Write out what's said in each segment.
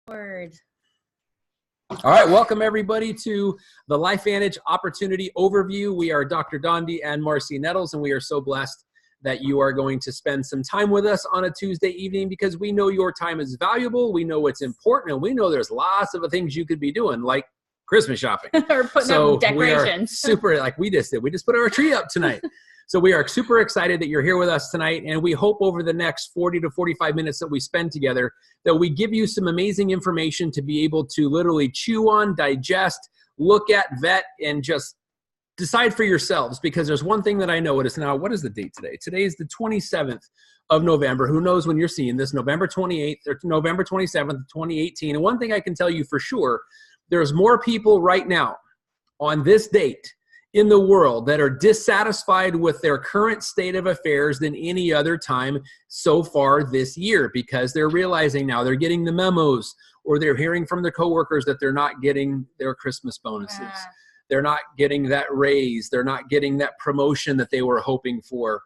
Word. All right, welcome everybody to the LifeVantage Opportunity Overview. We are Dr. Dondee and Marci Nettles, and we are so blessed that you are going to spend some time with us on a Tuesday evening because we know your time is valuable, we know it's important, and we know there's lots of things you could be doing, like Christmas shopping. Or putting up decorations. We are super, like we just did. We just put our tree up tonight. So we are super excited that you're here with us tonight, and we hope over the next 40 to 45 minutes that we spend together that we give you some amazing information to be able to literally chew on, digest, look at, vet, and just decide for yourselves. Because there's one thing that I know, it is now, what is the date today? Today is the 27th of November. Who knows when you're seeing this, November 28th or November 27th, 2018. And one thing I can tell you for sure, there's more people right now on this date in the world that are dissatisfied with their current state of affairs than any other time so far this year, because they're realizing now they're getting the memos, or they're hearing from their coworkers that they're not getting their Christmas bonuses. They're not getting that raise. They're not getting that promotion that they were hoping for,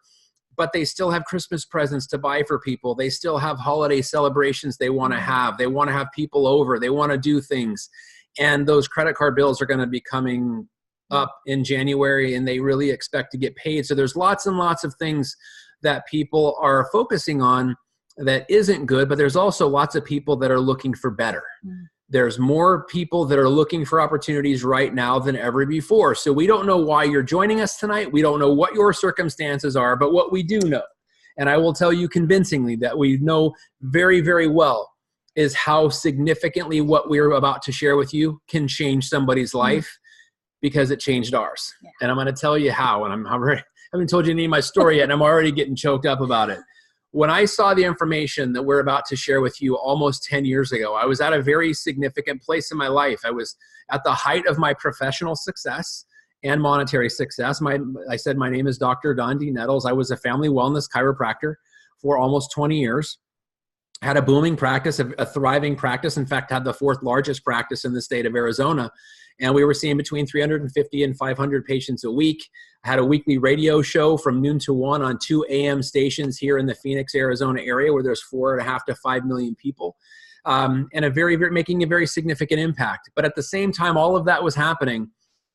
but they still have Christmas presents to buy for people. They still have holiday celebrations they want to have. They want to have people over. They want to do things. And those credit card bills are going to be coming up in January, and they really expect to get paid. So there's lots and lots of things that people are focusing on that isn't good, but there's also lots of people that are looking for better. There's more people that are looking for opportunities right now than ever before. So we don't know why you're joining us tonight. We don't know what your circumstances are, but what we do know, and I will tell you convincingly that we know very, very well, is how significantly what we're about to share with you can change somebody's life. Because it changed ours. Yeah. And I'm going to tell you how. And I haven't told you any of my story yet, and I'm already getting choked up about it. When I saw the information that we're about to share with you almost 10 years ago, I was at a very significant place in my life. I was at the height of my professional success and monetary success. I said my name is Dr. Dondee Nettles. I was a family wellness chiropractor for almost 20 years. Had a booming practice, a thriving practice. In fact, had the fourth largest practice in the state of Arizona. And we were seeing between 350 and 500 patients a week. I had a weekly radio show from noon to 1 on 2 a.m. stations here in the Phoenix, Arizona area, where there's 4.5 to 5 million people, and making a very significant impact. But at the same time, all of that was happening.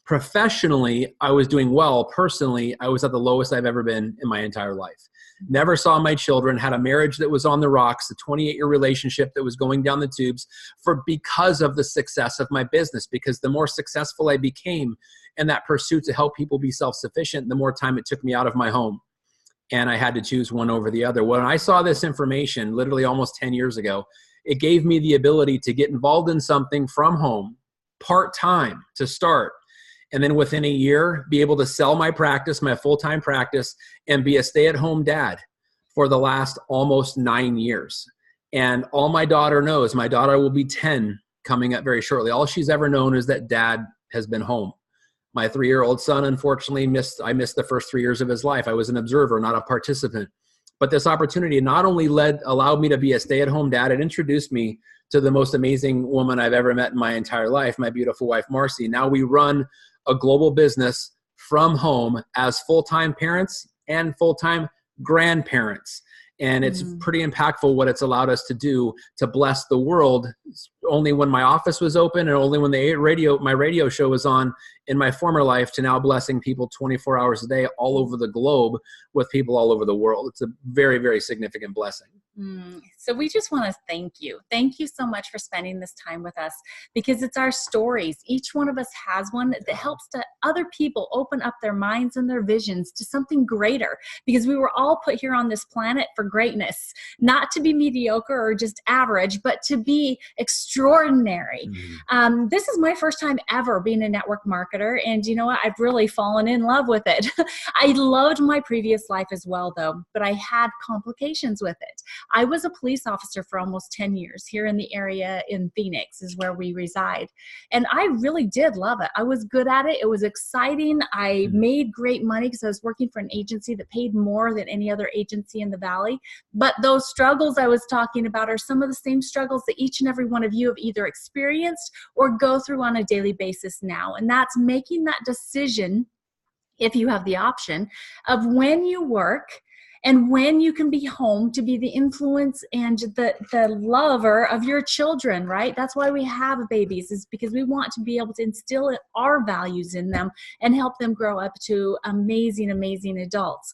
Professionally, I was doing well. Personally, I was at the lowest I've ever been in my entire life. Never saw my children, had a marriage that was on the rocks, a 28-year relationship that was going down the tubes because of the success of my business. Because the more successful I became in that pursuit to help people be self-sufficient, the more time it took me out of my home. And I had to choose one over the other. When I saw this information, literally almost 10 years ago, it gave me the ability to get involved in something from home, part-time to start. And then within a year, be able to sell my practice, my full-time practice, and be a stay-at-home dad for the last almost 9 years. And all my daughter knows, my daughter will be 10 coming up very shortly. All she's ever known is that dad has been home. My 3-year-old son, unfortunately, I missed the first 3 years of his life. I was an observer, not a participant. But this opportunity not only allowed me to be a stay-at-home dad, it introduced me to the most amazing woman I've ever met in my entire life, my beautiful wife, Marci. Now we run a global business from home as full-time parents and full-time grandparents. And it's pretty impactful what it's allowed us to do to bless the world. Only when my office was open and only when my radio show was on in my former life, to now blessing people 24 hours a day all over the globe with people all over the world. It's a very, very significant blessing. So we just want to thank you. Thank you so much for spending this time with us, because it's our stories. Each one of us has one that helps to other people open up their minds and their visions to something greater, because we were all put here on this planet for greatness, not to be mediocre or just average, but to be extraordinary. This is my first time ever being a network marketer. And you know what? I've really fallen in love with it. I loved my previous life as well, though, but I had complications with it. I was a police officer for almost 10 years here in the area in Phoenix is where we reside. And I really did love it. I was good at it. It was exciting. I made great money because I was working for an agency that paid more than any other agency in the Valley. But those struggles I was talking about are some of the same struggles that each and every one of you have either experienced or go through on a daily basis now. And that's making that decision, if you have the option, of when you work And when you can be home to be the influence and the lover of your children, right? That's why we have babies, is because we want to be able to instill our values in them and help them grow up to amazing, amazing adults.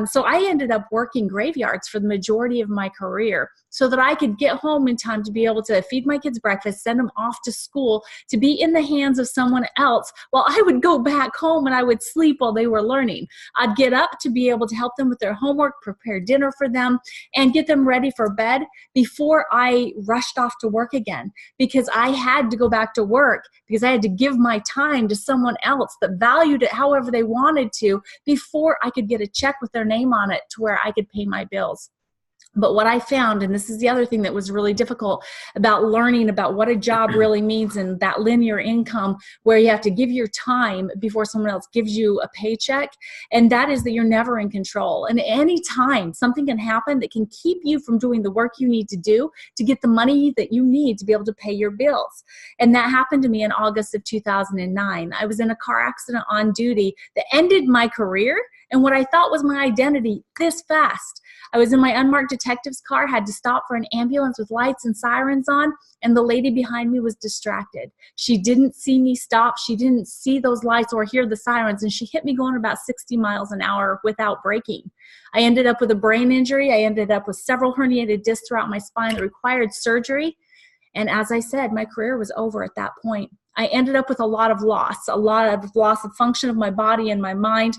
So I ended up working graveyards for the majority of my career so that I could get home in time to be able to feed my kids breakfast, send them off to school, to be in the hands of someone else while I would go back home and I would sleep while they were learning. I'd get up to be able to help them with their homework, prepare dinner for them, and get them ready for bed before I rushed off to work again, because I had to go back to work because I had to give my time to someone else that valued it however they wanted to before I could get a check with their name on it to where I could pay my bills. But what I found, and this is the other thing that was really difficult about learning about what a job really means and that linear income where you have to give your time before someone else gives you a paycheck, and that is that you're never in control. And any time something can happen that can keep you from doing the work you need to do to get the money that you need to be able to pay your bills. And that happened to me in August of 2009. I was in a car accident on duty that ended my career and what I thought was my identity this fast. I was in my unmarked detective's car, had to stop for an ambulance with lights and sirens on, and the lady behind me was distracted. She didn't see me stop. She didn't see those lights or hear the sirens, and she hit me going about 60 miles an hour without braking. I ended up with a brain injury. I ended up with several herniated discs throughout my spine that required surgery. And as I said, my career was over at that point. I ended up with a lot of loss of function of my body and my mind,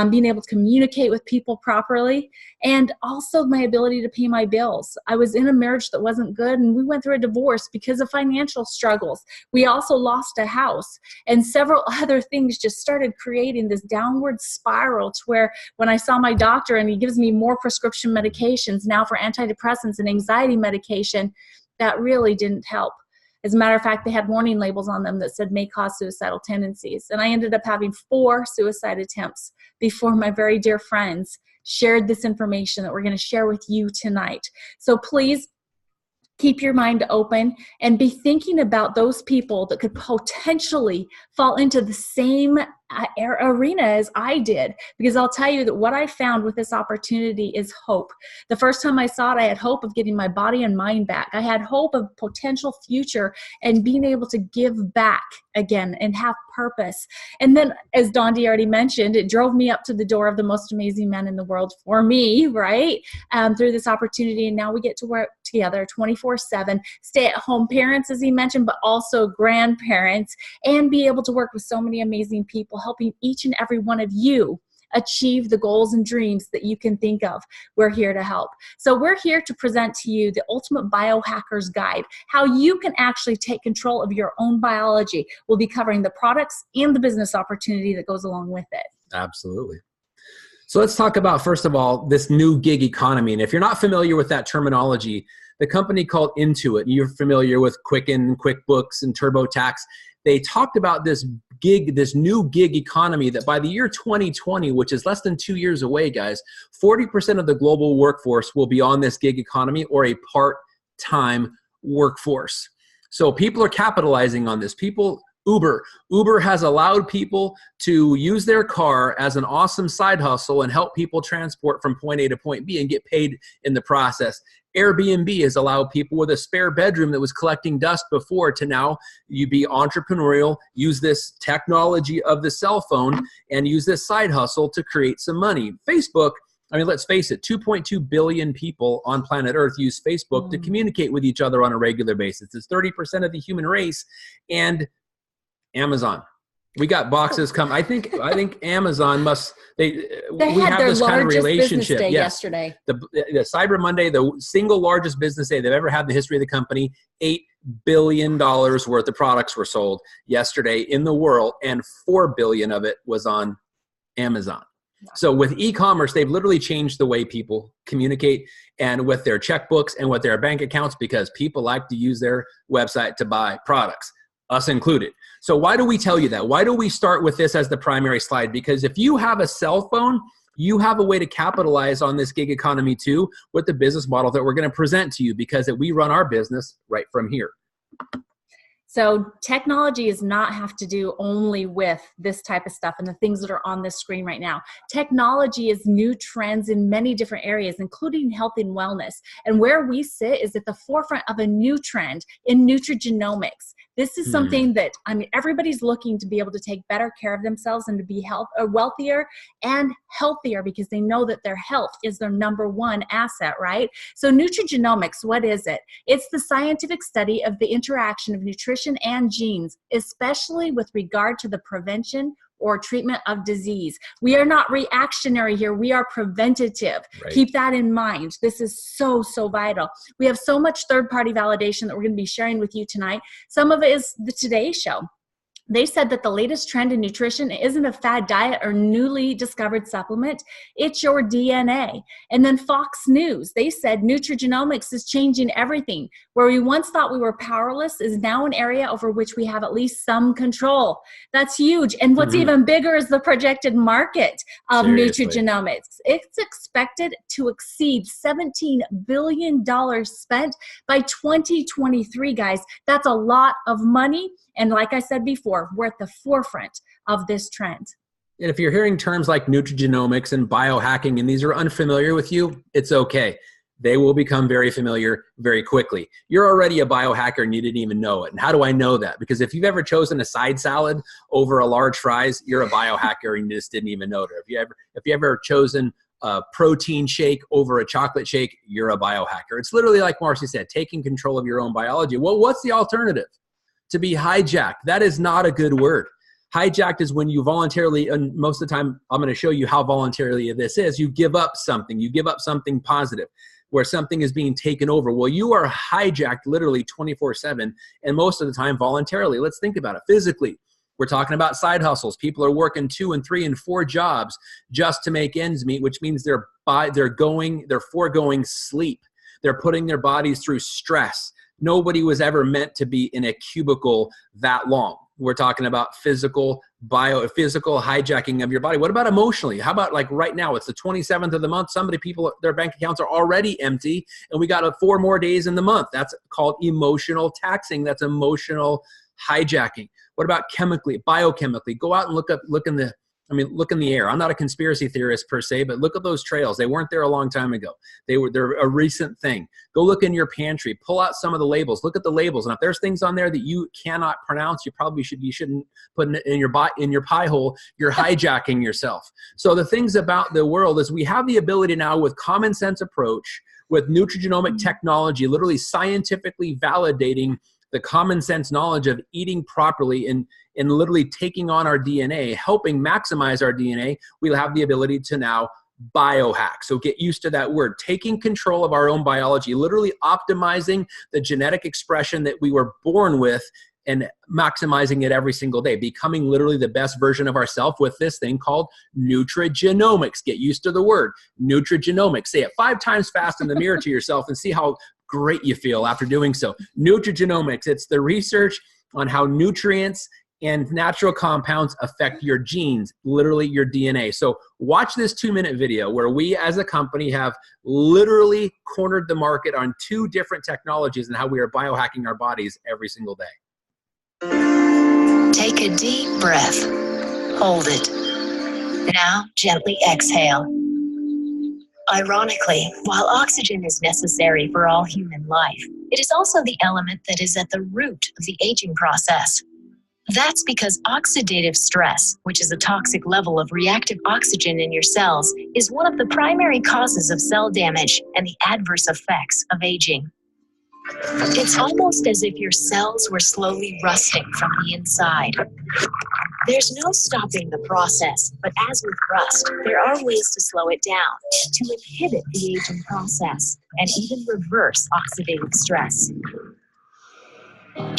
being able to communicate with people properly, and also my ability to pay my bills. I was in a marriage that wasn't good, and we went through a divorce because of financial struggles. We also lost a house, and several other things just started creating this downward spiral to where when I saw my doctor and he gives me more prescription medications now for antidepressants and anxiety medication, that really didn't help. As a matter of fact, they had warning labels on them that said may cause suicidal tendencies. And I ended up having 4 suicide attempts before my very dear friends shared this information that we're going to share with you tonight. So please keep your mind open and be thinking about those people that could potentially fall into the same arena as I did. Because I'll tell you that what I found with this opportunity is hope. The first time I saw it, I had hope of getting my body and mind back. I had hope of potential future and being able to give back again and have purpose. And then, as Dondee already mentioned, it drove me up to the door of the most amazing men in the world for me, right? Through this opportunity. And now we get to work together 24/7, stay-at-home parents, as he mentioned, but also grandparents, and be able to work with so many amazing people, helping each and every one of you achieve the goals and dreams that you can think of. We're here to help. So we're here to present to you the Ultimate Biohacker's Guide, how you can actually take control of your own biology. We'll be covering the products and the business opportunity that goes along with it. Absolutely. So let's talk about, first of all, this new gig economy. And if you're not familiar with that terminology, the company called Intuit, you're familiar with Quicken, QuickBooks, and TurboTax. They talked about this new gig economy that by the year 2020, which is less than 2 years away, guys, 40% of the global workforce will be on this gig economy or a part-time workforce. So people are capitalizing on this. Uber has allowed people to use their car as an awesome side hustle and help people transport from point A to point B and get paid in the process. Airbnb has allowed people with a spare bedroom that was collecting dust before to now you be entrepreneurial, use this technology of the cell phone and use this side hustle to create some money. Facebook, I mean, let's face it, 2.2 billion people on planet Earth use Facebook to communicate with each other on a regular basis. It's 30% of the human race. And Amazon. We got boxes come. I think Amazon must. We have this kind of relationship. Day yesterday. The Cyber Monday, the single largest business day they've ever had in the history of the company. $8 billion worth of products were sold yesterday in the world, and $4 billion of it was on Amazon. So with e-commerce, they've literally changed the way people communicate and with their checkbooks and with their bank accounts because people like to use their website to buy products, us included. So why do we tell you that? Why do we start with this as the primary slide? Because if you have a cell phone, you have a way to capitalize on this gig economy too with the business model that we're going to present to you because we run our business right from here. So technology does not have to do only with this type of stuff and the things that are on this screen right now. Technology is new trends in many different areas, including health and wellness. And where we sit is at the forefront of a new trend in nutrigenomics. This is something that, I mean, everybody's looking to be able to take better care of themselves and to be wealthier and healthier, because they know that their health is their number one asset, right? So nutrigenomics, what is it? It's the scientific study of the interaction of nutrition and genes, especially with regard to the prevention or treatment of disease. We are not reactionary here. We are preventative. Right. Keep that in mind. This is so, so vital. We have so much third-party validation that we're going to be sharing with you tonight. Some of it is the Today Show. They said that the latest trend in nutrition isn't a fad diet or newly discovered supplement. It's your DNA. And then Fox News, they said nutrigenomics is changing everything. Where we once thought we were powerless is now an area over which we have at least some control. That's huge. And what's even bigger is the projected market of nutrigenomics. It's expected to exceed $17 billion spent by 2023, guys. That's a lot of money. And like I said before, we're at the forefront of this trend. And if you're hearing terms like nutrigenomics and biohacking, and these are unfamiliar with you, it's okay. They will become very familiar very quickly. You're already a biohacker and you didn't even know it. And how do I know that? Because if you've ever chosen a side salad over a large fries, you're a biohacker and you just didn't even know it. If you ever chosen a protein shake over a chocolate shake, you're a biohacker. It's literally like Marci said, taking control of your own biology. Well, what's the alternative? To be hijacked. That is not a good word. Hijacked is when you voluntarily, and most of the time I'm going to show you how voluntarily this is, you give up something. You give up something positive where something is being taken over. Well, you are hijacked literally 24/7 and most of the time voluntarily. Let's think about it. Physically, we're talking about side hustles. People are working 2 and 3 and 4 jobs just to make ends meet, which means they're foregoing sleep. They're putting their bodies through stress. Nobody was ever meant to be in a cubicle that long. We're talking about physical hijacking of your body. What about emotionally? How about like right now, it's the 27th of the month. People, their bank accounts are already empty and we got 4 more days in the month. That's called emotional taxing. That's emotional hijacking. What about chemically, biochemically? Go out and look in the air. I'm not a conspiracy theorist per se, but look at those trails. They weren't there a long time ago. They're a recent thing. Go look in your pantry, pull out some of the labels, look at the labels. And if there's things on there that you cannot pronounce, you shouldn't put it in your pie hole. You're hijacking yourself. So the things about the world is we have the ability now with common sense approach, with nutrigenomic technology, literally scientifically validating the common sense knowledge of eating properly and literally taking on our DNA, helping maximize our DNA, we'll have the ability to now biohack. So get used to that word, taking control of our own biology, literally optimizing the genetic expression that we were born with and maximizing it every single day, becoming literally the best version of ourselves with this thing called nutrigenomics. Get used to the word nutrigenomics. Say it 5 times fast in the mirror to yourself and see how great you feel after doing so. Nutrigenomics, it's the research on how nutrients and natural compounds affect your genes, literally your DNA. So watch this 2-minute video where we as a company have literally cornered the market on 2 different technologies and how we are biohacking our bodies every single day. Take a deep breath. Hold it. Now gently exhale. Ironically, while oxygen is necessary for all human life, it is also the element that is at the root of the aging process. That's because oxidative stress, which is a toxic level of reactive oxygen in your cells, is one of the primary causes of cell damage and the adverse effects of aging. It's almost as if your cells were slowly rusting from the inside. There's no stopping the process, but as with rust, there are ways to slow it down, to inhibit the aging process, and even reverse oxidative stress.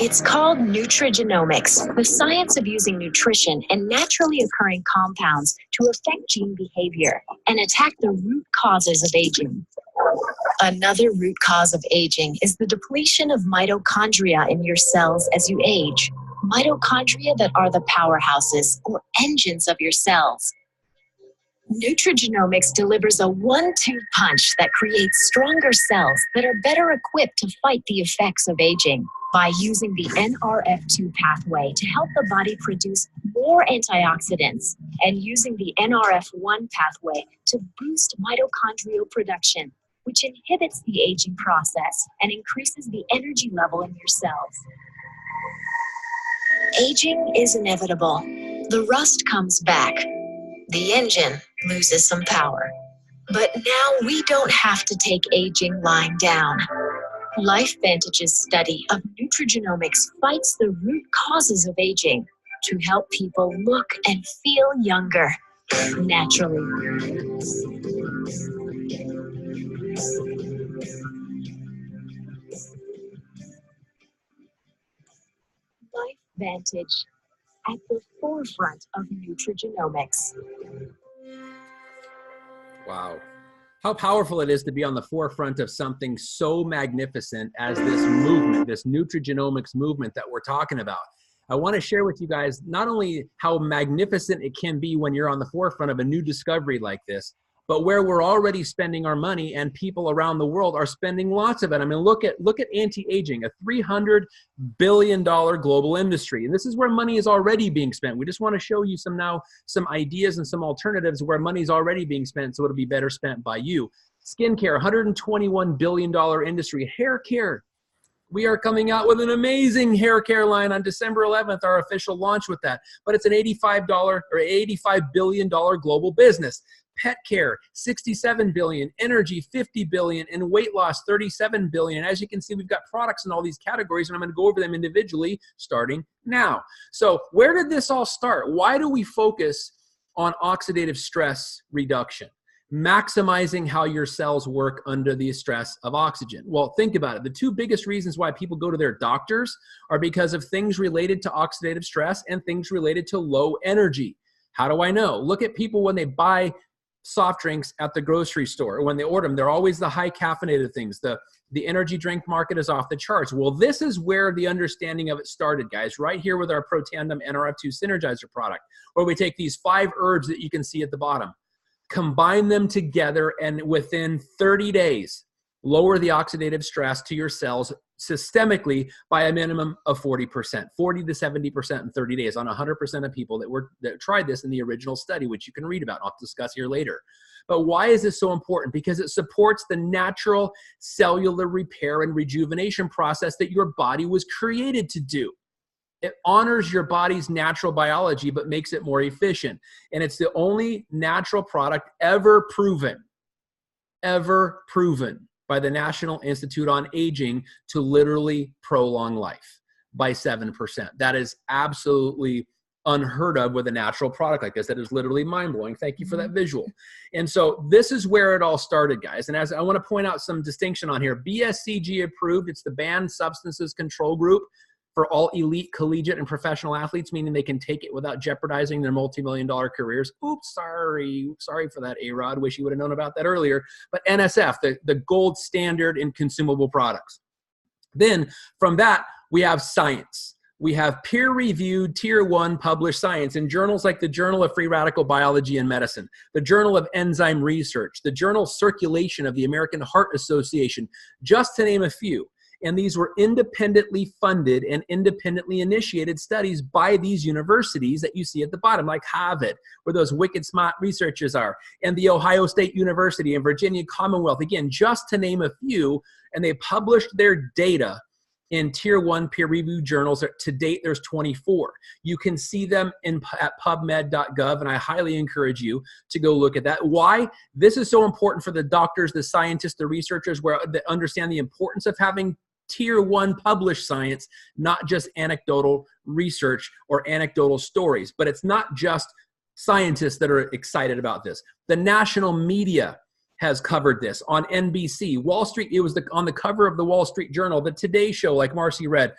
It's called nutrigenomics, the science of using nutrition and naturally occurring compounds to affect gene behavior and attack the root causes of aging. Another root cause of aging is the depletion of mitochondria in your cells as you age. Mitochondria that are the powerhouses or engines of your cells. Nutrigenomics delivers a 1-2 punch that creates stronger cells that are better equipped to fight the effects of aging. by using the NRF2 pathway to help the body produce more antioxidants and using the NRF1 pathway to boost mitochondrial production, which inhibits the aging process and increases the energy level in your cells. Aging is inevitable. The rust comes back. The engine loses some power. But now we don't have to take aging lying down. LifeVantage's study of nutrigenomics fights the root causes of aging to help people look and feel younger naturally. LifeVantage, at the forefront of nutrigenomics. Wow. How powerful it is to be on the forefront of something so magnificent as this movement, this nutrigenomics movement that we're talking about. I want to share with you guys not only how magnificent it can be when you're on the forefront of a new discovery like this, but where we're already spending our money and people around the world are spending lots of it. I mean, look at anti-aging, a $300 billion global industry. And this is where money is already being spent. We just want to show you some ideas and some alternatives where money is already being spent, so it'll be better spent by you. Skincare, $121 billion industry. Hair care. We are coming out with an amazing hair care line on December 11th, our official launch with that. But it's an $85 billion global business. Pet care, $67 billion, energy, $50 billion, and weight loss, $37 billion. As you can see, we've got products in all these categories, and I'm going to go over them individually starting now. So where did this all start? Why do we focus on oxidative stress reduction? Maximizing how your cells work under the stress of oxygen. Well, think about it. The two biggest reasons why people go to their doctors are because of things related to oxidative stress and things related to low energy. How do I know? Look at people when they buy soft drinks at the grocery store. When they order them, they're always the high caffeinated things. The energy drink market is off the charts. Well, this is where the understanding of it started, guys, right here with our Protandim NRF2 Synergizer product, where we take these 5 herbs that you can see at the bottom, combine them together, and within 30 days, lower the oxidative stress to your cells systemically by a minimum of 40%, 40 to 70% in 30 days on 100% of people that tried this in the original study, which you can read about. I'll discuss here later. But why is this so important? Because it supports the natural cellular repair and rejuvenation process that your body was created to do. It honors your body's natural biology, but makes it more efficient. And it's the only natural product ever proven by the National Institute on Aging to literally prolong life by 7%. That is absolutely unheard of with a natural product like this. That is literally mind-blowing. Thank you for that visual. And so this is where it all started, guys. And as I want to point out some distinction on here, BSCG approved. It's the Banned Substances Control Group for all elite, collegiate, and professional athletes, meaning they can take it without jeopardizing their multi-million-dollar careers. Oops, sorry for that, A-Rod. Wish you would have known about that earlier. But NSF, the gold standard in consumable products. Then from that, we have science. We have peer-reviewed Tier 1 published science in journals like the Journal of Free Radical Biology and Medicine, the Journal of Enzyme Research, the Journal Circulation of the American Heart Association, just to name a few. And these were independently funded and independently initiated studies by these universities that you see at the bottom, like Harvard, where those wicked smart researchers are, and the Ohio State University and Virginia Commonwealth, again, just to name a few. And they published their data in Tier 1 peer-reviewed journals. To date, there's 24. You can see them at pubmed.gov, and I highly encourage you to go look at that. Why? This is so important for the doctors, the scientists, the researchers that understand the importance of having Tier 1 published science, not just anecdotal research or anecdotal stories. But it's not just scientists that are excited about this. The national media has covered this on NBC. Wall Street, it was on the cover of the Wall Street Journal. The Today Show, like Marci read,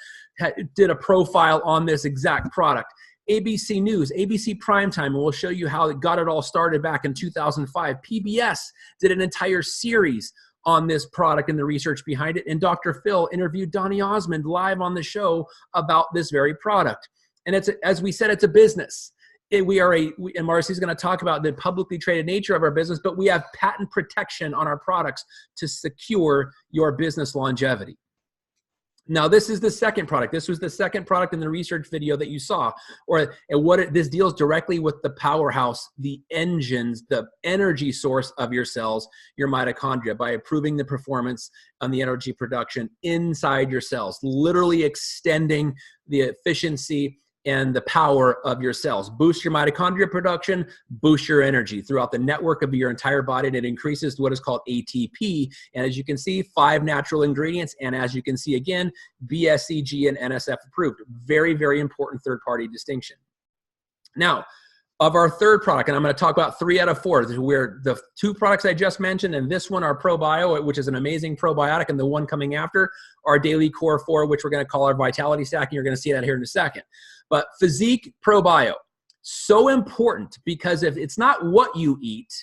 did a profile on this exact product. ABC News, ABC Primetime, and we'll show you how it got it all started back in 2005. PBS did an entire series on this product and the research behind it. And Dr. Phil interviewed Donny Osmond live on the show about this very product. And as we said, it's a business. And Marci's going to talk about the publicly traded nature of our business, but we have patent protection on our products to secure your business longevity. Now, this is the second product. This was the second product in the research video that you saw. This deals directly with the powerhouse, the engines, the energy source of your cells, your mitochondria, by improving the performance on the energy production inside your cells, literally extending the efficiency and the power of your cells. Boost your mitochondria production, boost your energy throughout the network of your entire body, and it increases what is called ATP. And as you can see, 5 natural ingredients, and as you can see again, BSCG and NSF approved. Very, very important third-party distinction. Now, of our third product, and I'm going to talk about 3 out of 4, where the 2 products I just mentioned and this one are ProBio, which is an amazing probiotic, and the one coming after, our Daily Core 4, which we're going to call our Vitality Stack, and you're going to see that here in a second. But Physique ProBio, so important, because if it's not what you eat,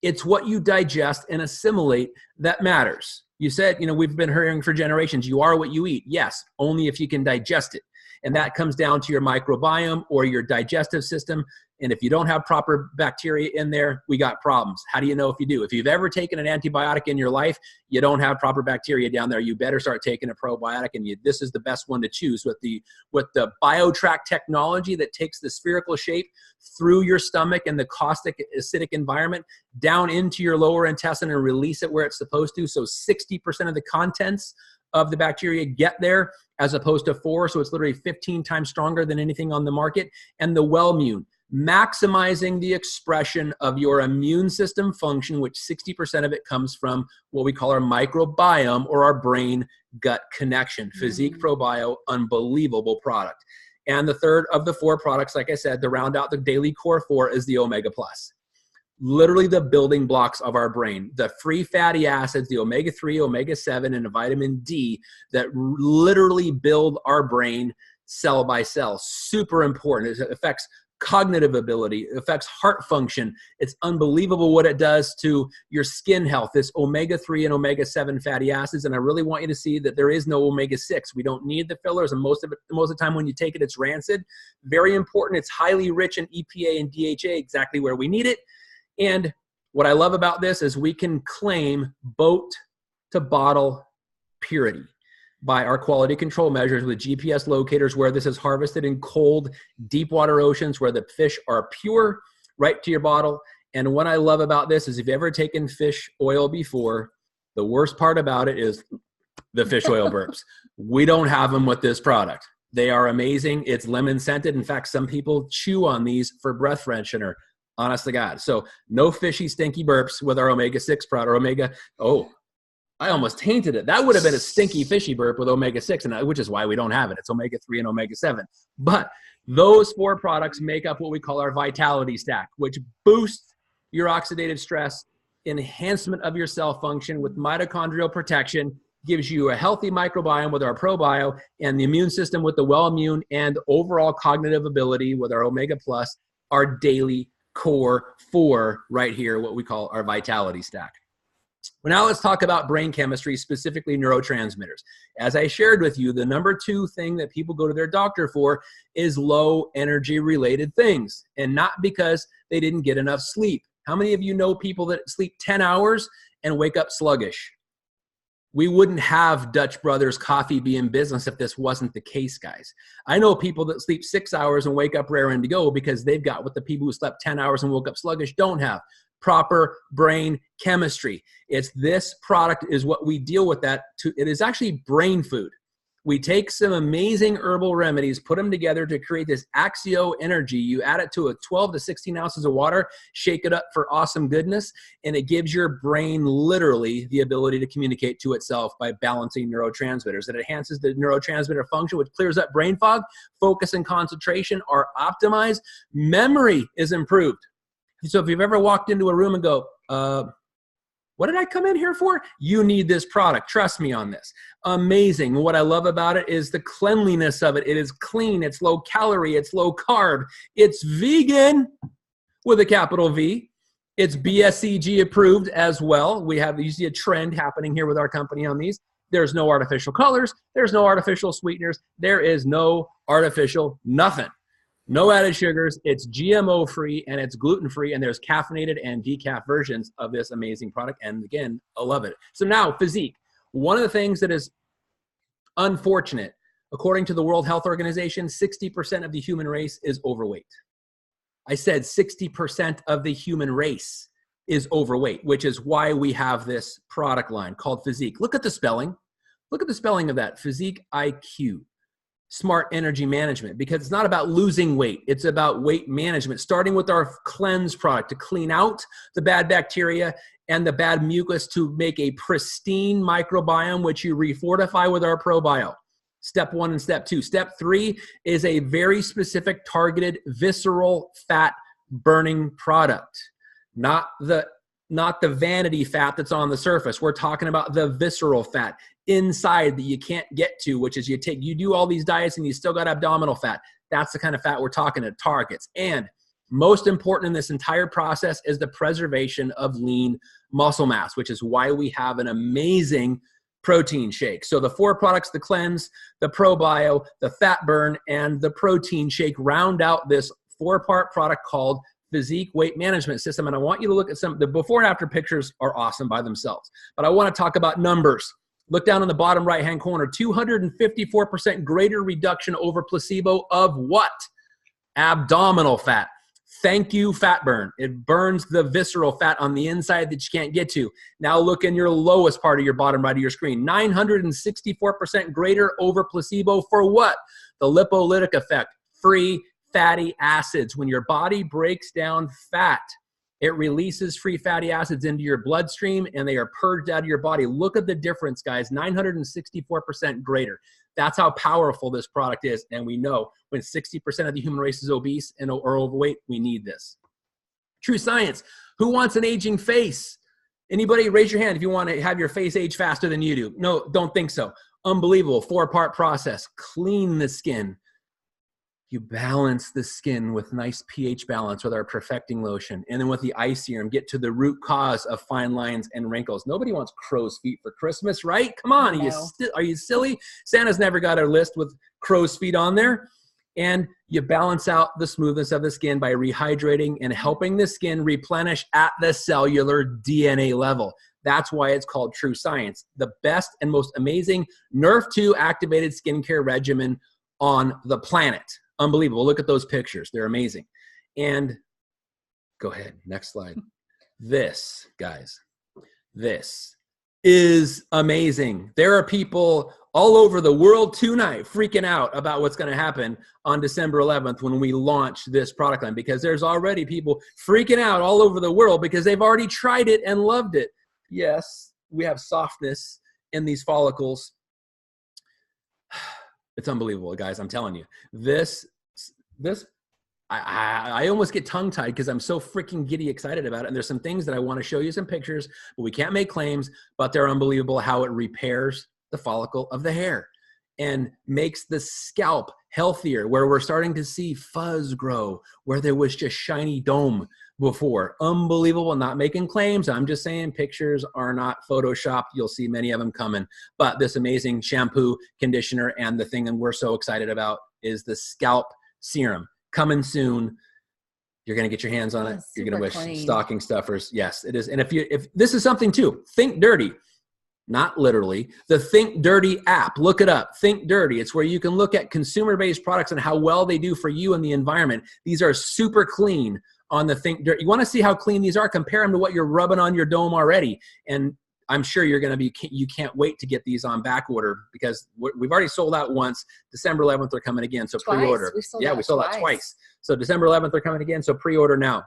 it's what you digest and assimilate that matters. You said, we've been hearing for generations, you are what you eat. Yes, only if you can digest it. And that comes down to your microbiome or your digestive system. And if you don't have proper bacteria in there, we got problems. How do you know if you do? If you've ever taken an antibiotic in your life, you don't have proper bacteria down there, you better start taking a probiotic. And this is the best one to choose with the BioTrack technology that takes the spherical shape through your stomach and the caustic acidic environment down into your lower intestine and release it where it's supposed to. So 60% of the contents of the bacteria get there as opposed to 4. So it's literally 15 times stronger than anything on the market. And the Wellmune, maximizing the expression of your immune system function, which 60% of it comes from what we call our microbiome or our brain-gut connection. Physique ProBio, unbelievable product. And the third of the 4 products, like I said, to round out the Daily Core 4 is the Omega Plus. Literally the building blocks of our brain, the free fatty acids, the omega-3, omega-7, and the vitamin D that literally build our brain cell by cell. Super important. It affects cognitive ability, it affects heart function. It's unbelievable what it does to your skin health, this omega-3 and omega-7 fatty acids. And I really want you to see that there is no omega-6. We don't need the fillers, and most of the time when you take it, it's rancid. Very important. It's highly rich in EPA and DHA, exactly where we need it. And what I love about this is we can claim boat to bottle purity by our quality control measures with GPS locators, where this is harvested in cold, deep water oceans where the fish are pure, right to your bottle. And what I love about this is if you've ever taken fish oil before, the worst part about it is the fish oil burps. We don't have them with this product. They are amazing. It's lemon scented. In fact, some people chew on these for breath freshener. Honest to God. So no fishy, stinky burps with our omega-6 product. I almost tainted it. That would have been a stinky, fishy burp with omega-6, which is why we don't have it. It's omega-3 and omega-7. But those 4 products make up what we call our Vitality Stack, which boosts your oxidative stress, enhancement of your cell function with mitochondrial protection, gives you a healthy microbiome with our ProBio, and the immune system with the Wellmune, and overall cognitive ability with our Omega Plus, our Daily Core 4 right here, what we call our Vitality Stack. Well, now let's talk about brain chemistry, specifically neurotransmitters. As I shared with you, the number 2 thing that people go to their doctor for is low energy related things, and not because they didn't get enough sleep. How many of you know people that sleep 10 hours and wake up sluggish? We wouldn't have Dutch Brothers Coffee be in business if this wasn't the case, guys. I know people that sleep 6 hours and wake up raring to go because they've got what the people who slept 10 hours and woke up sluggish don't have. Proper brain chemistry. It's this product is what we deal with that. It is actually brain food. We take some amazing herbal remedies, put them together to create this Axio Energy. You add it to a 12 to 16 ounces of water, shake it up for awesome goodness, and it gives your brain literally the ability to communicate to itself by balancing neurotransmitters. It enhances the neurotransmitter function, which clears up brain fog. Focus and concentration are optimized. Memory is improved. So if you've ever walked into a room and go, what did I come in here for? You need this product. Trust me on this. Amazing. What I love about it is the cleanliness of it. It is clean. It's low calorie. It's low carb. It's vegan with a capital V. It's BSCG approved as well. You see a trend happening here with our company on these. There's no artificial colors. There's no artificial sweeteners. There is no artificial nothing. No added sugars, it's GMO free and it's gluten free, and there's caffeinated and decaf versions of this amazing product. And again, I love it. So now Physique, one of the things that is Unfortunate. According to the World Health Organization, 60% of the human race is overweight. I said 60% of the human race is overweight, which is why we have this product line called Physique. Look at the spelling. Look at the spelling of that, Physique IQ. Smart energy management, because it's not about losing weight. It's about weight management, starting with our cleanse product to clean out the bad bacteria and the bad mucus to make a pristine microbiome, which you refortify with our ProBio. Step 1 and step 2. Step 3 is a very specific targeted visceral fat burning product, not the vanity fat that's on the surface. We're talking about the visceral fat inside that you can't get to, which is you do all these diets and you still got abdominal fat. That's the kind of fat we're talking at targets. And most important in this entire process is the preservation of lean muscle mass, which is why we have an amazing protein shake. So the 4 products, the cleanse, the ProBio, the fat burn, and the protein shake round out this 4-part product called Physique Weight Management System. And I want you to look at the before and after pictures are awesome by themselves. But I want to talk about numbers. Look down in the bottom right-hand corner, 254% greater reduction over placebo of what? Abdominal fat. Thank you, fat burn. It burns the visceral fat on the inside that you can't get to. Now look in your lowest part of your bottom right of your screen, 964% greater over placebo for what? The lipolytic effect, free fatty acids. When your body breaks down fat, it releases free fatty acids into your bloodstream and they are purged out of your body. Look at the difference, guys, 964% greater. That's how powerful this product is. And we know when 60% of the human race is obese and or overweight, we need this. True science. Who wants an aging face? Anybody? Raise your hand if you want to have your face age faster than you do. No, don't think so. Unbelievable. 4-part process. Clean the skin. You balance the skin with nice pH balance with our perfecting lotion. And then with the eye serum, get to the root cause of fine lines and wrinkles. Nobody wants crow's feet for Christmas, right? Come on, are you silly? Santa's never got a list with crow's feet on there. And you balance out the smoothness of the skin by rehydrating and helping the skin replenish at the cellular DNA level. That's why it's called True Science. The best and most amazing Nerf2 activated skincare regimen on the planet. Unbelievable. Look at those pictures. They're amazing. And go ahead. Next slide. This, guys, this is amazing. There are people all over the world tonight freaking out about what's going to happen on December 11th when we launch this product line, because there's already people freaking out all over the world because they've already tried it and loved it. Yes, we have softness in these follicles. It's unbelievable, guys. I'm telling you, I almost get tongue tied because I'm so freaking giddy excited about it. And there's some things that I want to show you, some pictures, but we can't make claims, but they're unbelievable how it repairs the follicle of the hair and makes the scalp healthier, where we're starting to see fuzz grow where there was just shiny dome before. Unbelievable. Not making claims. I'm just saying pictures are not photoshopped. You'll see many of them coming. But this amazing shampoo, conditioner, and the thing that we're so excited about is the Scalp Serum. Coming soon. You're going to get your hands on it. You're going to wish stocking stuffers. Yes, it is. And if this is something too, Think Dirty. Not literally, the Think Dirty app. Look it up. Think Dirty. It's where you can look at consumer-based products and how well they do for you and the environment. These are super clean on the Think Dirty. You want to see how clean these are? Compare them to what you're rubbing on your dome already. And I'm sure you're going to be, you can't wait to get these on back order because we've already sold out once. December 11th, they're coming again. So pre-order. We sold out twice. So December 11th, they're coming again. So pre-order now.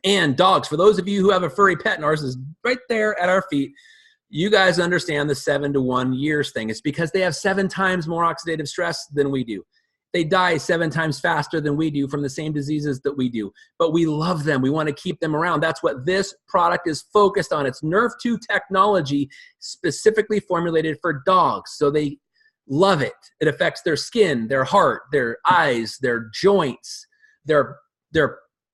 And dogs, for those of you who have a furry pet, and ours is right there at our feet, you guys understand the 7 to 1 years thing. It's because they have 7 times more oxidative stress than we do. They die 7 times faster than we do from the same diseases that we do. But we love them. We want to keep them around. That's what this product is focused on. It's Nerf2 technology specifically formulated for dogs. So they love it. It affects their skin, their heart, their eyes, their joints, their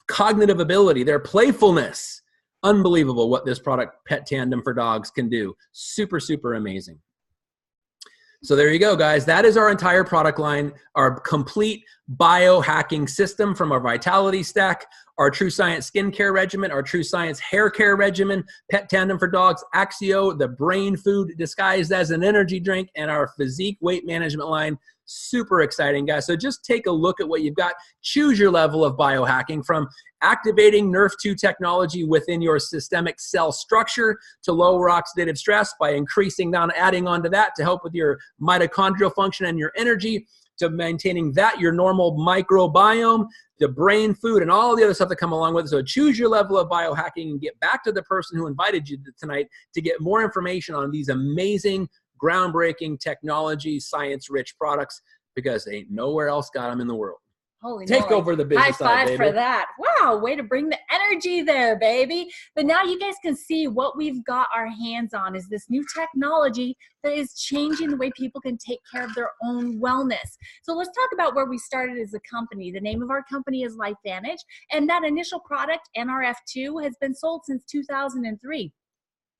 cognitive ability, their playfulness. Unbelievable what this product, Pet Tandem for Dogs, can do. Super, super amazing. So there you go, guys. That is our entire product line, our complete biohacking system, from our Vitality Stack, our True Science skincare regimen, our True Science hair care regimen, Pet Tandem for dogs, Axio, the brain food disguised as an energy drink, and our physique weight management line. Super exciting, guys. So just take a look at what you've got. Choose your level of biohacking, from activating NRF2 technology within your systemic cell structure to lower oxidative stress by adding on to that to help with your mitochondrial function and your energy, to maintaining your normal microbiome, the brain food, and all the other stuff that come along with it. So choose your level of biohacking and get back to the person who invited you tonight to get more information on these amazing, groundbreaking technology, science-rich products, because ain't nowhere else got them in the world. Holy Take moly. over the business High five side, for that. Wow, way to bring the energy there, baby. But now you guys can see what we've got our hands on is this new technology that is changing the way people can take care of their own wellness. So let's talk about where we started as a company. The name of our company is LifeVantage, and that initial product, NRF2, has been sold since 2003.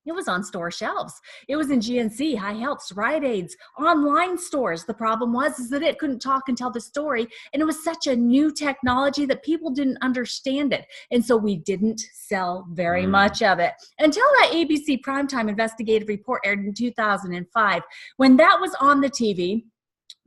It was on store shelves. It was in GNC, High Healths, Rite Aids, online stores. The problem was that it couldn't talk and tell the story, and it was such a new technology that people didn't understand it. And so we didn't sell very much of it until that ABC Primetime investigative report aired in 2005. When that was on the TV,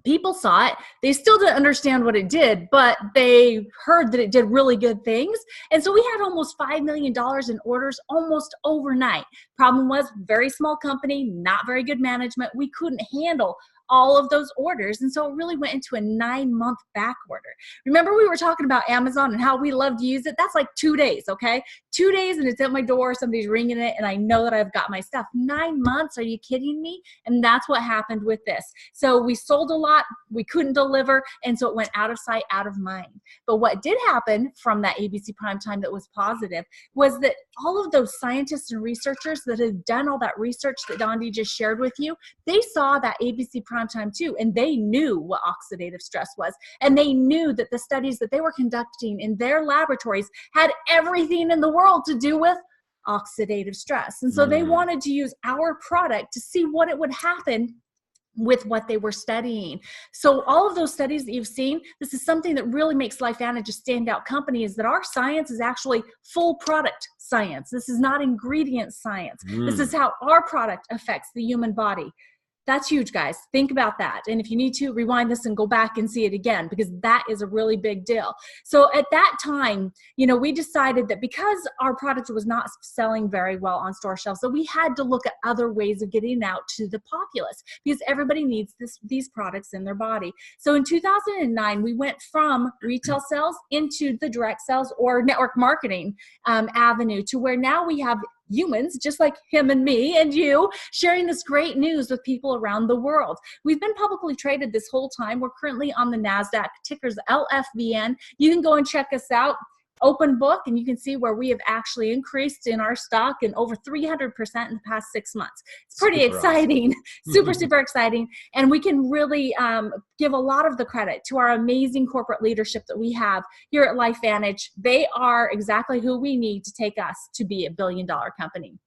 people saw it. They still didn't understand what it did, but they heard that it did really good things. And so we had almost $5 million in orders almost overnight. Problem was, very small company, not very good management. We couldn't handle all of those orders. And so it really went into a 9-month back order. Remember, we were talking about Amazon and how we love to use it? That's like 2 days, okay? 2 days and it's at my door, somebody's ringing it, and I know that I've got my stuff. 9 months, are you kidding me? And that's what happened with this. So we sold a lot, we couldn't deliver, and so it went out of sight, out of mind. But what did happen from that ABC Primetime that was positive was that all of those scientists and researchers that had done all that research that Dondee just shared with you, they saw that ABC Primetime too, and they knew what oxidative stress was, and they knew that the studies that they were conducting in their laboratories had everything in the world to do with oxidative stress. And so they wanted to use our product to see what it would happen with what they were studying. So all of those studies that you've seen, this is something that really makes LifeVantage a standout company, is that our science is actually full product science. This is not ingredient science. This is how our product affects the human body. That's huge, guys. Think about that. And if you need to, rewind this and go back and see it again, because that is a really big deal. So at that time, we decided that because our product was not selling very well on store shelves, so we had to look at other ways of getting out to the populace, because everybody needs these products in their body. So in 2009, we went from retail sales into the direct sales or network marketing avenue, to where now we have humans just like him and me and you sharing this great news with people around the world. We've been publicly traded this whole time. We're currently on the NASDAQ, ticker's LFVN. You can go and check us out, open book, and you can see where we have actually increased in our stock in over 300% in the past 6 months. It's pretty exciting, awesome. super exciting. And we can really give a lot of the credit to our amazing corporate leadership that we have here at LifeVantage. They are exactly who we need to take us to be a billion-dollar company.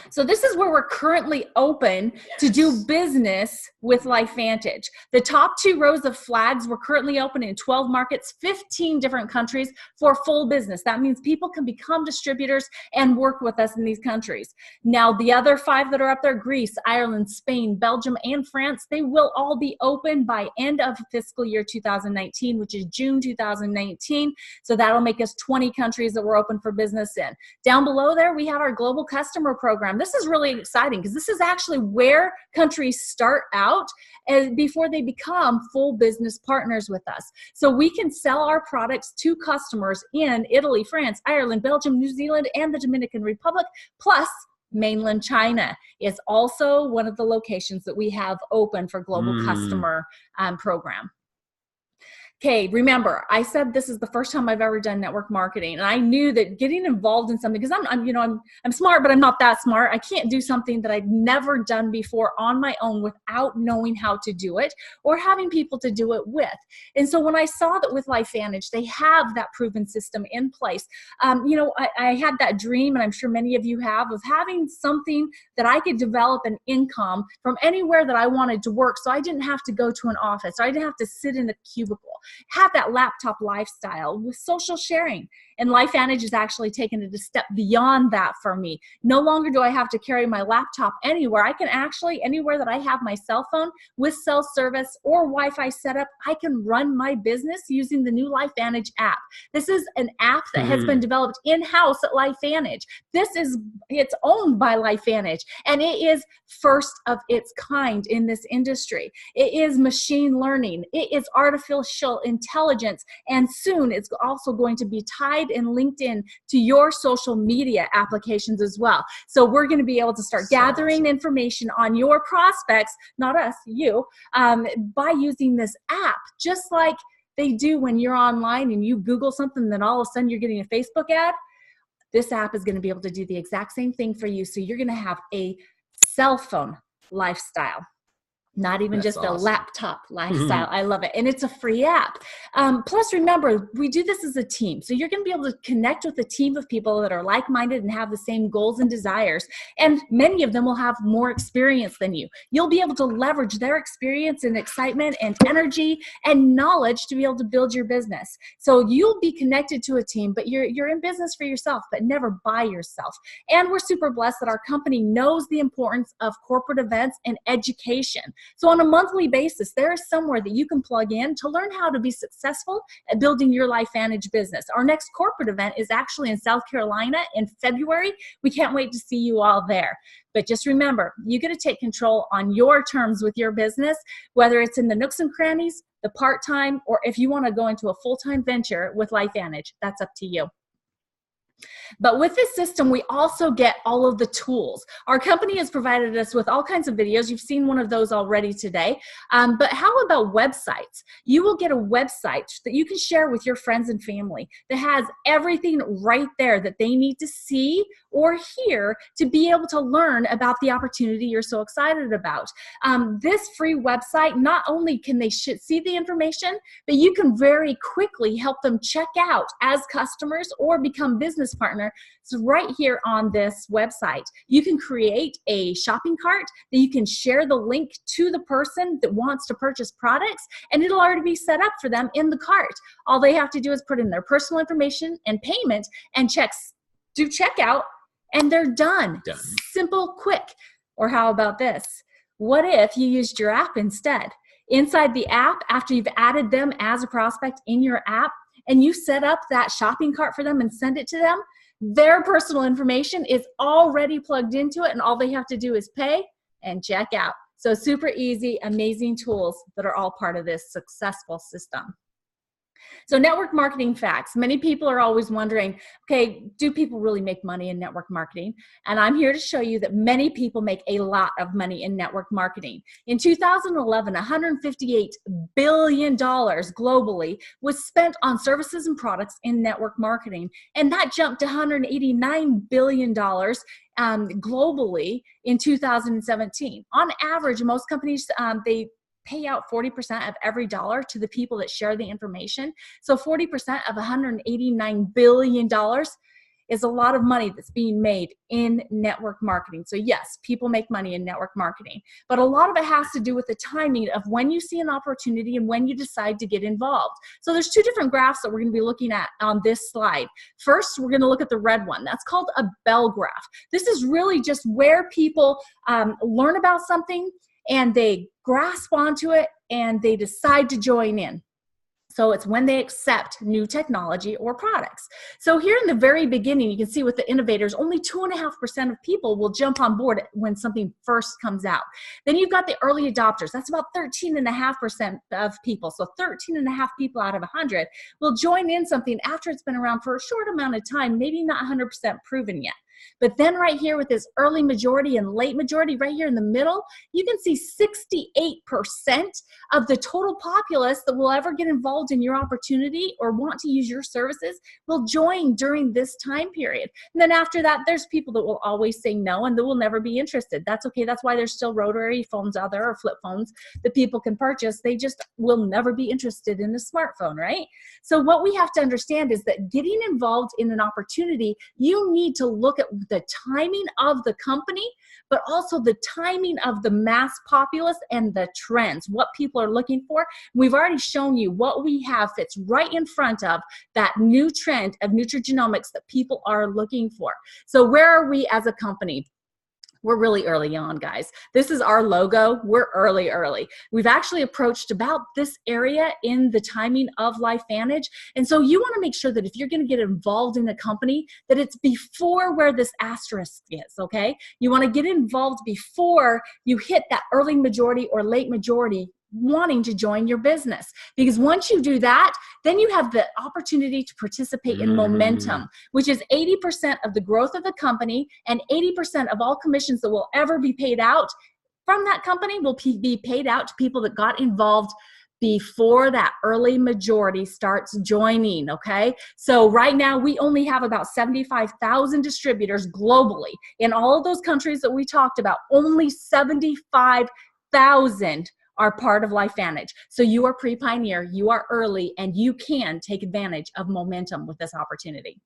So this is where we're currently open to do business with LifeVantage. The top 2 rows of flags, we're currently open in 12 markets, 15 different countries for full business. That means people can become distributors and work with us in these countries. Now, the other 5 that are up there, Greece, Ireland, Spain, Belgium, and France, they will all be open by end of fiscal year 2019, which is June 2019. So that'll make us 20 countries that we're open for business in. Down below there, we have our global customer program. This is really exciting because this is actually where countries start out before they become full business partners with us. So we can sell our products to customers in Italy, France, Ireland, Belgium, New Zealand, and the Dominican Republic, plus mainland China is also one of the locations that we have open for global customer program. Okay, remember, I said this is the first time I've ever done network marketing, and I knew that getting involved in something, because I'm smart, but I'm not that smart. I can't do something that I'd never done before on my own without knowing how to do it or having people to do it with. And so when I saw that with LifeVantage, they have that proven system in place. I had that dream, and I'm sure many of you have, of having something that I could develop an income from anywhere that I wanted to work, so I didn't have to go to an office, or I didn't have to sit in a cubicle. Have that laptop lifestyle with social sharing. And LifeVantage has actually taken it a step beyond that for me. No longer do I have to carry my laptop anywhere. I can actually, anywhere that I have my cell phone with cell service or Wi-Fi setup, I can run my business using the new LifeVantage app. This is an app that has been developed in-house at LifeVantage. It's owned by LifeVantage, and it is first of its kind in this industry. It is machine learning. It is artificial intelligence, and soon it's also going to be tied and linked in to your social media applications as well. So we're going to be able to start gathering information on your prospects, not us, you, by using this app, just like they do when you're online and you Google something, then all of a sudden you're getting a Facebook ad. This app is going to be able to do the exact same thing for you. So you're going to have a cell phone lifestyle. Not even just a laptop lifestyle. I love it. And it's a free app. Plus, remember, we do this as a team. So you're going to be able to connect with a team of people that are like-minded and have the same goals and desires. And many of them will have more experience than you. You'll be able to leverage their experience and excitement and energy and knowledge to be able to build your business. So you'll be connected to a team, but you're in business for yourself, but never by yourself. And we're super blessed that our company knows the importance of corporate events and education. So on a monthly basis, there is somewhere that you can plug in to learn how to be successful at building your LifeVantage business. Our next corporate event is actually in South Carolina in February. We can't wait to see you all there. But just remember, you get to take control on your terms with your business, whether it's in the nooks and crannies, the part-time, or if you want to go into a full-time venture with LifeVantage, that's up to you. But with this system, we also get all of the tools. Our company has provided us with all kinds of videos. You've seen one of those already today. But how about websites? You will get a website that you can share with your friends and family that has everything right there that they need to see or hear to be able to learn about the opportunity you're so excited about. This free website, not only can they see the information, but you can very quickly help them check out as customers or become business partner. So right here on this website, you can create a shopping cart that you can share the link to the person that wants to purchase products, and it'll already be set up for them in the cart. All they have to do is put in their personal information and payment and do checkout, and they're done. Simple, quick. Or how about this? What if you used your app instead? Inside the app, after you've added them as a prospect in your app, and you set up that shopping cart for them and send it to them, their personal information is already plugged into it, and all they have to do is pay and check out. So super easy, amazing tools that are all part of this successful system. So network marketing facts. Many people are always wondering, okay, do people really make money in network marketing? And I'm here to show you that many people make a lot of money in network marketing. In 2011, $158 billion globally was spent on services and products in network marketing. And that jumped to $189 billion globally in 2017. On average, most companies, they pay out 40% of every dollar to the people that share the information. So 40% of $189 billion is a lot of money that's being made in network marketing. So yes, people make money in network marketing, but a lot of it has to do with the timing of when you see an opportunity and when you decide to get involved. So there's two different graphs that we're going to be looking at on this slide. First, we're going to look at the red one. That's called a bell graph. This is really just where people learn about something and they grasp onto it and they decide to join in. So it's when they accept new technology or products. So here in the very beginning, you can see with the innovators, only 2.5% of people will jump on board when something first comes out. Then you've got the early adopters. That's about 13.5% of people. So 13.5 people out of 100 will join in something after it's been around for a short amount of time, maybe not 100% proven yet. But then right here with this early majority and late majority right here in the middle, you can see 68% of the total populace that will ever get involved in your opportunity or want to use your services will join during this time period. And then after that, there's people that will always say no and that will never be interested. That's okay. That's why there's still rotary phones out there or flip phones that people can purchase. They just will never be interested in a smartphone, right? So what we have to understand is that getting involved in an opportunity, you need to look at the timing of the company, but also the timing of the mass populace and the trends, what people are looking for. We've already shown you what we have fits right in front of that new trend of nutrigenomics that people are looking for. So where are we as a company? We're really early on, guys. This is our logo. We're early. We've actually approached about this area in the timing of LifeVantage. And so you want to make sure that if you're going to get involved in a company, that it's before where this asterisk is, okay? You want to get involved before you hit that early majority or late majority wanting to join your business. Because once you do that, then you have the opportunity to participate in momentum, which is 80% of the growth of the company, and 80% of all commissions that will ever be paid out from that company will be paid out to people that got involved before that early majority starts joining, okay? So right now we only have about 75,000 distributors globally. In all of those countries that we talked about, only 75,000 are part of LifeVantage. So you are pre-pioneer, you are early, and you can take advantage of momentum with this opportunity.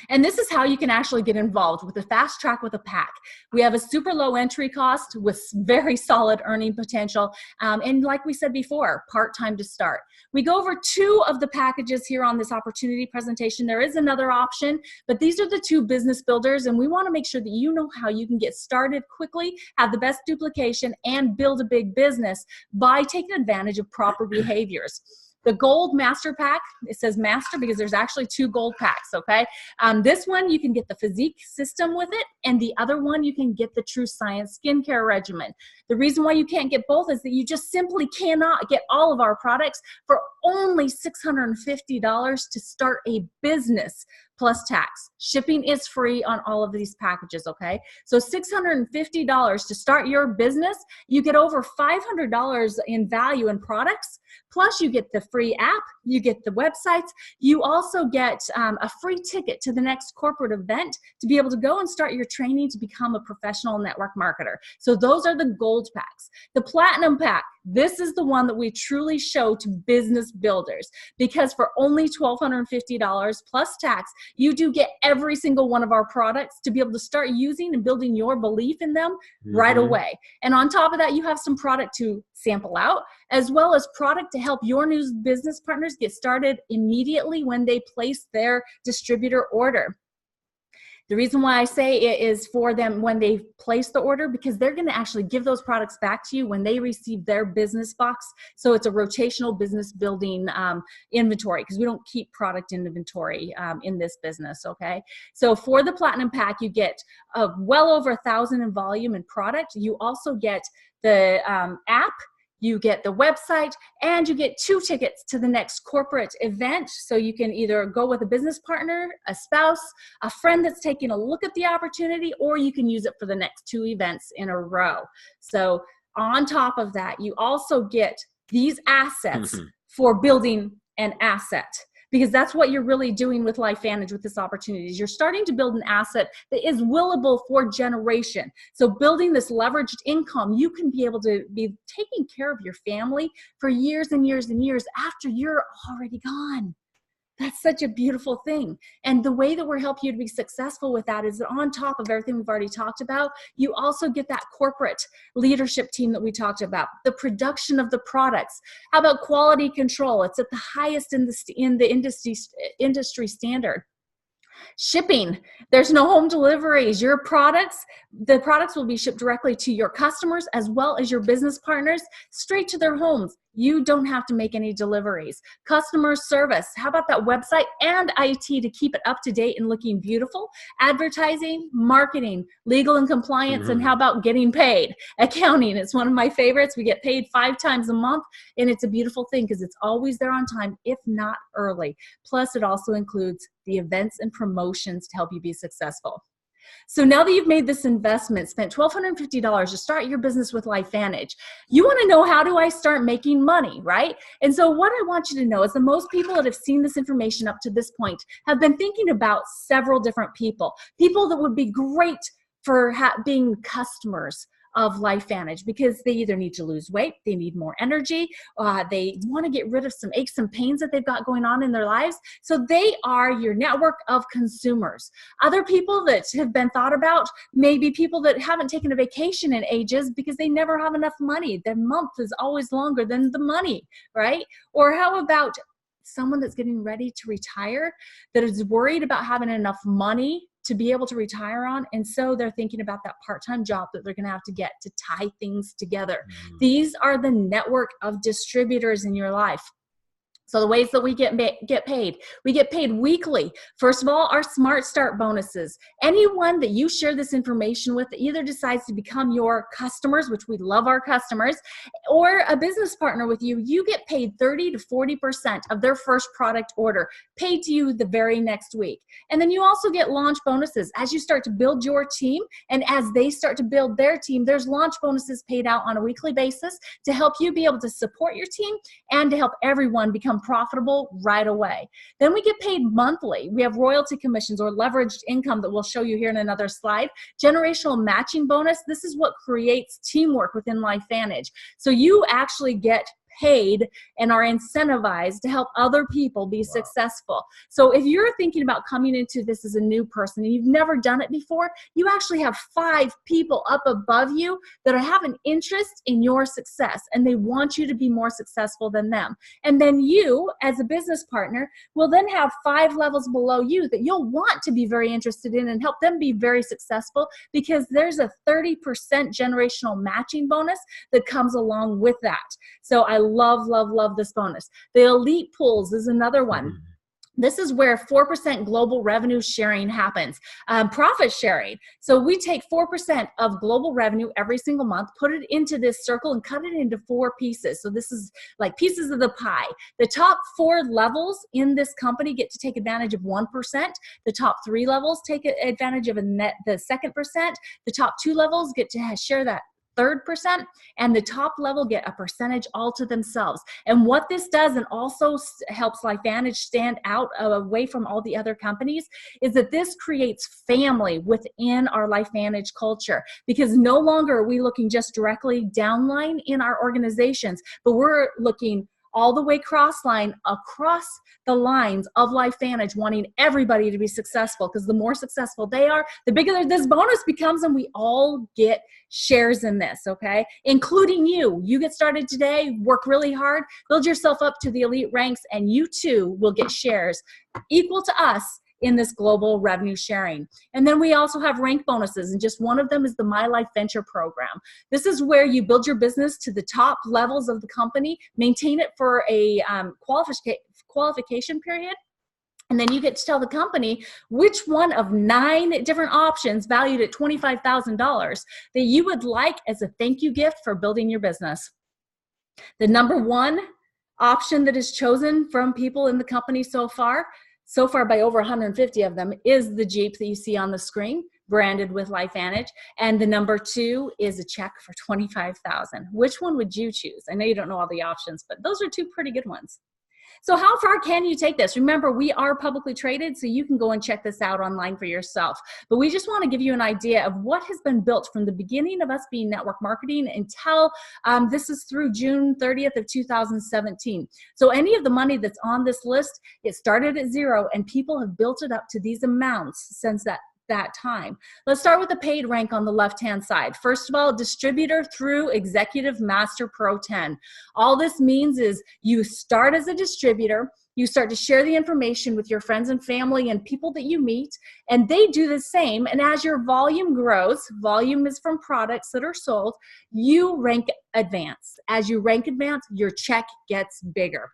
And this is how you can actually get involved with the fast track with a pack. We have a super low entry cost with very solid earning potential. And like we said before, part-time to start. We go over 2 of the packages here on this opportunity presentation. There is another option, but these are the 2 business builders, and we want to make sure that you know how you can get started quickly, have the best duplication, and build a big business by taking advantage of proper behaviors. The gold master pack, it says master because there's actually 2 gold packs, okay? This one, you can get the physique system with it, and the other one, you can get the True Science skincare regimen. The reason why you can't get both is that you just simply cannot get all of our products for only $650 to start a business plus tax. Shipping is free on all of these packages, okay? So $650 to start your business, you get over $500 in value in products, plus you get the free app, you get the websites, you also get a free ticket to the next corporate event to be able to go and start your training to become a professional network marketer. So those are the gold packs. The platinum pack, this is the one that we truly show to business builders, because for only $1,250 plus tax, you do get every single one of our products to be able to start using and building your belief in them right away. And on top of that, you have some product to sample out, as well as product to help your new business partners get started immediately when they place their distributor order. The reason why I say it is for them when they place the order, because they're going to actually give those products back to you when they receive their business box. So it's a rotational business building inventory, because we don't keep product in inventory in this business, okay? So for the platinum pack, you get well over 1,000 in volume and product. You also get the app, you get the website, and you get 2 tickets to the next corporate event. So you can either go with a business partner, a spouse, a friend that's taking a look at the opportunity, or you can use it for the next 2 events in a row. So on top of that, you also get these assets for building an asset, because that's what you're really doing with LifeVantage with this opportunity. Is you're starting to build an asset that is willable for generation. So building this leveraged income, you can be able to be taking care of your family for years and years and years after you're already gone. That's such a beautiful thing. And the way that we're helping you to be successful with that is that on top of everything we've already talked about, you also get that corporate leadership team that we talked about, the production of the products. How about quality control? It's at the highest in the industry standard. Shipping, there's no home deliveries. The products will be shipped directly to your customers as well as your business partners, straight to their homes. You don't have to make any deliveries. Customer service, how about that website and IT to keep it up to date and looking beautiful? Advertising, marketing, legal and compliance, and how about getting paid? Accounting, it's one of my favorites. We get paid 5 times a month, and it's a beautiful thing because it's always there on time, if not early. Plus, it also includes the events and promotions to help you be successful. So now that you've made this investment, spent $1,250 to start your business with LifeVantage, you want to know, how do I start making money, right? And so what I want you to know is that most people that have seen this information up to this point have been thinking about several different people that would be great for being customers of LifeVantage, because they either need to lose weight, they need more energy, they want to get rid of some aches and pains that they've got going on in their lives. So they are your network of consumers. Other people that have been thought about, maybe people that haven't taken a vacation in ages because they never have enough money. Their month is always longer than the money, right? Or how about someone that's getting ready to retire, that is worried about having enough money to be able to retire on, and so they're thinking about that part-time job that they're going to have to get to tie things together. These are the network of distributors in your life. So the ways that we get paid weekly. First of all, our Smart Start bonuses. Anyone that you share this information with that either decides to become your customers, which we love our customers, or a business partner with you, you get paid 30 to 40% of their first product order, paid to you the very next week. And then you also get launch bonuses. As you start to build your team and as they start to build their team, there's launch bonuses paid out on a weekly basis to help you be able to support your team and to help everyone become profitable right away. Then we get paid monthly. We have royalty commissions or leveraged income that we'll show you here in another slide. Generational matching bonus. This is what creates teamwork within LifeVantage. So you actually get paid and are incentivized to help other people be successful. So if you're thinking about coming into this as a new person and you've never done it before, you actually have 5 people up above you that have an interest in your success, and they want you to be more successful than them. And then you, as a business partner, will then have 5 levels below you that you'll want to be very interested in and help them be very successful, because there's a 30% generational matching bonus that comes along with that. So I love this bonus. The elite pools is another one. This is where 4% global revenue sharing happens. Profit sharing. So we take 4% of global revenue every single month, put it into this circle and cut it into 4 pieces. So this is like pieces of the pie. The top 4 levels in this company get to take advantage of 1%. The top 3 levels take advantage of the second percent. The top 2 levels get to share that 3rd%, and the top level get a percentage all to themselves. And what this does, and also helps LifeVantage stand out away from all the other companies, is that this creates family within our LifeVantage culture, because no longer are we looking just directly downline in our organizations, but we're looking all the way cross-line across the lines of LifeVantage, wanting everybody to be successful, because the more successful they are, the bigger this bonus becomes, and we all get shares in this, okay? Including you. You get started today, work really hard, build yourself up to the elite ranks, and you too will get shares equal to us in this global revenue sharing. And then we also have rank bonuses, and just one of them is the My Life Venture program. This is where you build your business to the top levels of the company, maintain it for a qualification period, and then you get to tell the company which one of 9 different options valued at $25,000 that you would like as a thank you gift for building your business. The number 1 option that is chosen from people in the company so far by over 150 of them, is the Jeep that you see on the screen, branded with LifeVantage. And the number 2 is a check for $25,000. Which one would you choose? I know you don't know all the options, but those are 2 pretty good ones. So how far can you take this? Remember, we are publicly traded, so you can go and check this out online for yourself. But we just want to give you an idea of what has been built from the beginning of us being network marketing until this is through June 30th of 2017. So any of the money that's on this list, it started at 0, and people have built it up to these amounts since that time. Let's start with the paid rank on the left-hand side. First of all, distributor through Executive Master Pro 10. All this means is you start as a distributor, you start to share the information with your friends and family and people that you meet, and they do the same. And as your volume grows, volume is from products that are sold, you rank advance. As you rank advance, your check gets bigger.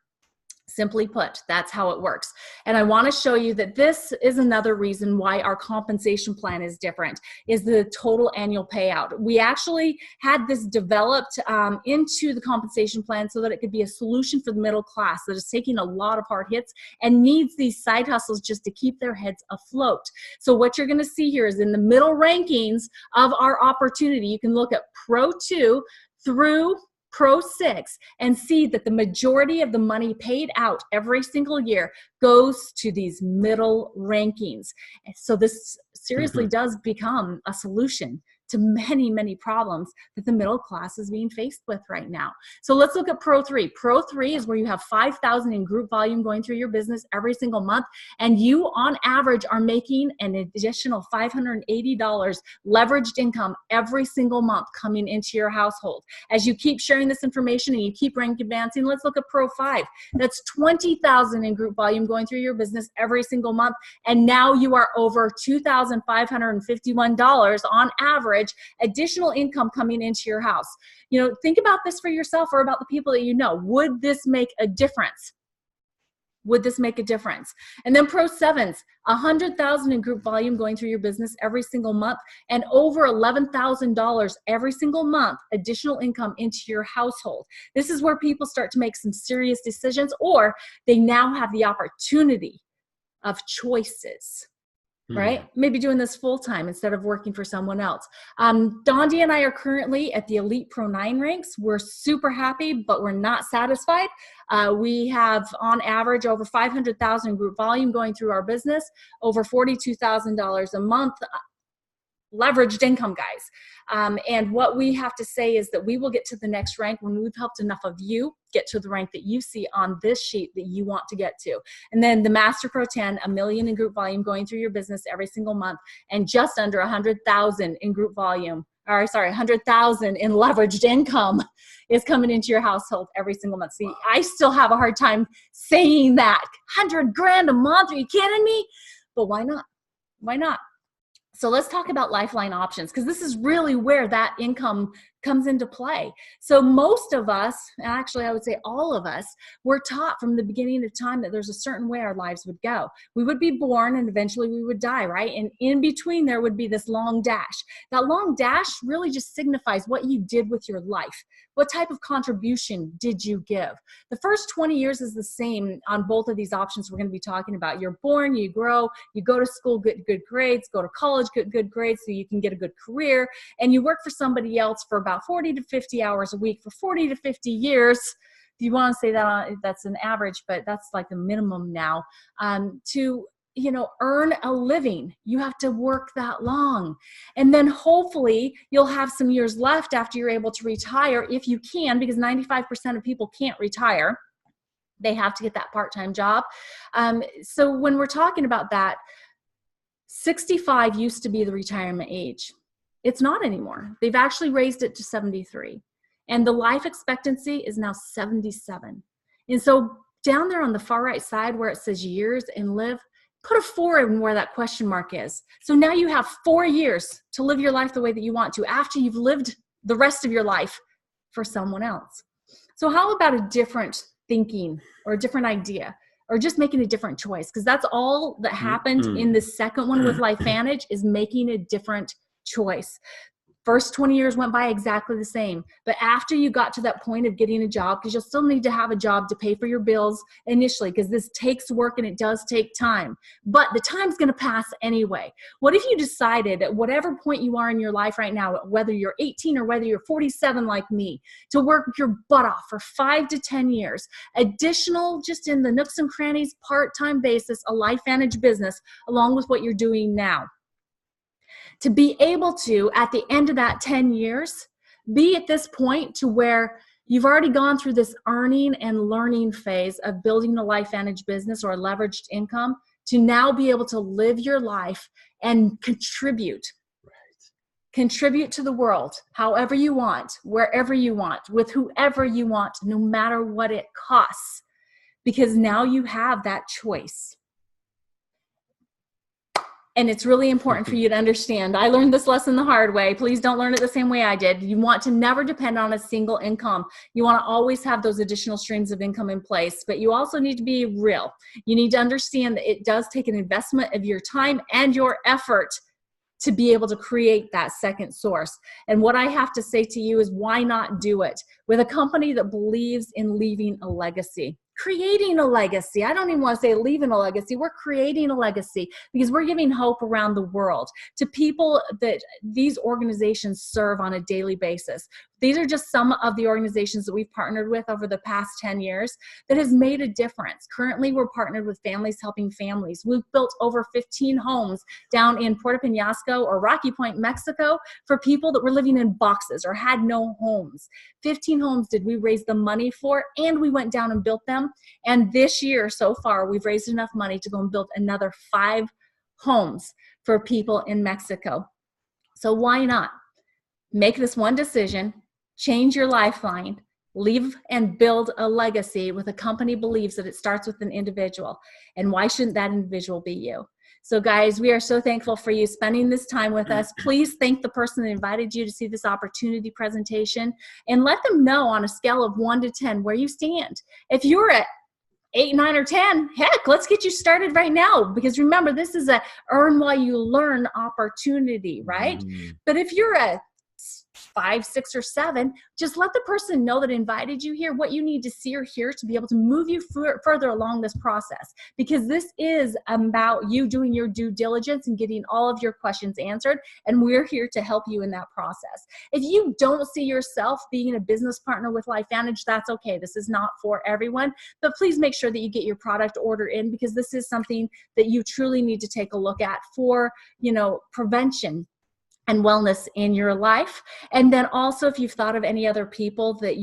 Simply put, that's how it works. And I want to show you that this is another reason why our compensation plan is different, is the total annual payout. We actually had this developed into the compensation plan so that it could be a solution for the middle class that is taking a lot of hard hits and needs these side hustles just to keep their heads afloat. So what you're going to see here is in the middle rankings of our opportunity, you can look at Pro 2 through Pro 6 and see that the majority of the money paid out every single year goes to these middle rankings. So this seriously does become a solution to many, many problems that the middle class is being faced with right now. So let's look at Pro 3. Pro 3 is where you have 5,000 in group volume going through your business every single month, and you on average are making an additional $580 leveraged income every single month coming into your household. As you keep sharing this information and you keep rank advancing, let's look at Pro 5. That's 20,000 in group volume going through your business every single month, and now you are over $2,551 on average additional income coming into your house. You know, think about this for yourself or about the people that you know. Would this make a difference? Would this make a difference? And then Pro 7s, 100,000 in group volume going through your business every single month, and over $11,000 every single month additional income into your household. This is where people start to make some serious decisions, or they now have the opportunity of choices. Right? Maybe doing this full time instead of working for someone else. Dondee and I are currently at the Elite Pro 9 ranks. We're super happy, but we're not satisfied. We have on average over 500,000 group volume going through our business, over $42,000 a month leveraged income, guys. And what we have to say is that we will get to the next rank when we've helped enough of you get to the rank that you see on this sheet that you want to get to. And then the Master Pro 10, $1 million in group volume going through your business every single month, and just under 100,000 in group volume, or sorry, 100,000 in leveraged income is coming into your household every single month. See, I still have a hard time saying that. 100 grand a month, are you kidding me? But why not? Why not? So let's talk about Lifeline Options, because this is really where that income comes into play. So most of us, and actually I would say all of us, were taught from the beginning of time that there's a certain way our lives would go. We would be born and eventually we would die, right? And in between there would be this long dash. That long dash really just signifies what you did with your life. What type of contribution did you give? The first 20 years is the same on both of these options we're going to be talking about. You're born, you grow, you go to school, get good grades, go to college, get good grades so you can get a good career, and you work for somebody else for about 40 to 50 hours a week for 40 to 50 years. If you want to say that, that's an average, but that's like the minimum now. To earn a living, you have to work that long. And then hopefully you'll have some years left after you're able to retire, if you can, because 95% of people can't retire. They have to get that part-time job. So when we're talking about that, 65 used to be the retirement age. It's not anymore. They've actually raised it to 73. And the life expectancy is now 77. And so down there on the far right side where it says years and live, put a 4 in where that question mark is. So now you have 4 years to live your life the way that you want to after you've lived the rest of your life for someone else. So how about a different thinking or a different idea, or just making a different choice? Because that's all that happened in the second one with LifeVantage, is making a different choice. First 20 years went by exactly the same. But after you got to that point of getting a job, because you'll still need to have a job to pay for your bills initially, because this takes work and it does take time. But the time's going to pass anyway. What if you decided at whatever point you are in your life right now, whether you're 18 or whether you're 47 like me, to work your butt off for 5 to 10 years, additional, just in the nooks and crannies, part-time basis, a LifeVantage business, along with what you're doing now. To be able to, at the end of that 10 years, be at this point to where you've already gone through this earning and learning phase of building a LifeVantage business or a leveraged income, to now be able to live your life and contribute. Contribute to the world however you want, wherever you want, with whoever you want, no matter what it costs. Because now you have that choice. And it's really important for you to understand. I learned this lesson the hard way. Please don't learn it the same way I did. You want to never depend on a single income. You want to always have those additional streams of income in place, but you also need to be real. You need to understand that it does take an investment of your time and your effort to be able to create that second source. And what I have to say to you is, why not do it with a company that believes in leaving a legacy? Creating a legacy. I don't even want to say leaving a legacy. We're creating a legacy because we're giving hope around the world to people that these organizations serve on a daily basis. These are just some of the organizations that we've partnered with over the past 10 years that has made a difference. Currently, we're partnered with Families Helping Families. We've built over 15 homes down in Puerto Penasco or Rocky Point, Mexico, for people that were living in boxes or had no homes. 15 homes did we raise the money for, and we went down and built them. And this year, so far, we've raised enough money to go and build another 5 homes for people in Mexico. So why not make this one decision, change your lifeline, leave and build a legacy with a company believes that it starts with an individual. And why shouldn't that individual be you? So guys, we are so thankful for you spending this time with us. Please thank the person that invited you to see this opportunity presentation, and let them know on a scale of 1 to 10 where you stand. If you're at 8, 9, or 10, heck, let's get you started right now. Because remember, this is a earn while you learn opportunity, right? But if you're a 5, 6, or 7, just let the person know that invited you here what you need to see or hear to be able to move you further along this process. Because this is about you doing your due diligence and getting all of your questions answered, and we're here to help you in that process. If you don't see yourself being a business partner with LifeVantage, that's okay. This is not for everyone, but please make sure that you get your product order in, because this is something that you truly need to take a look at for, prevention and wellness in your life. And then also, if you've thought of any other people that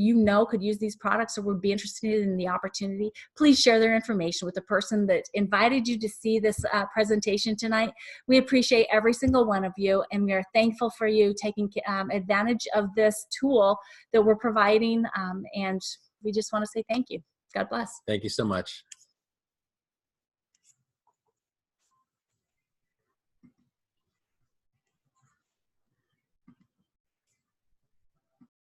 could use these products or would be interested in the opportunity, please share their information with the person that invited you to see this presentation tonight. We appreciate every single one of you, and we are thankful for you taking advantage of this tool that we're providing, and we just want to say thank you. God bless. Thank you so much.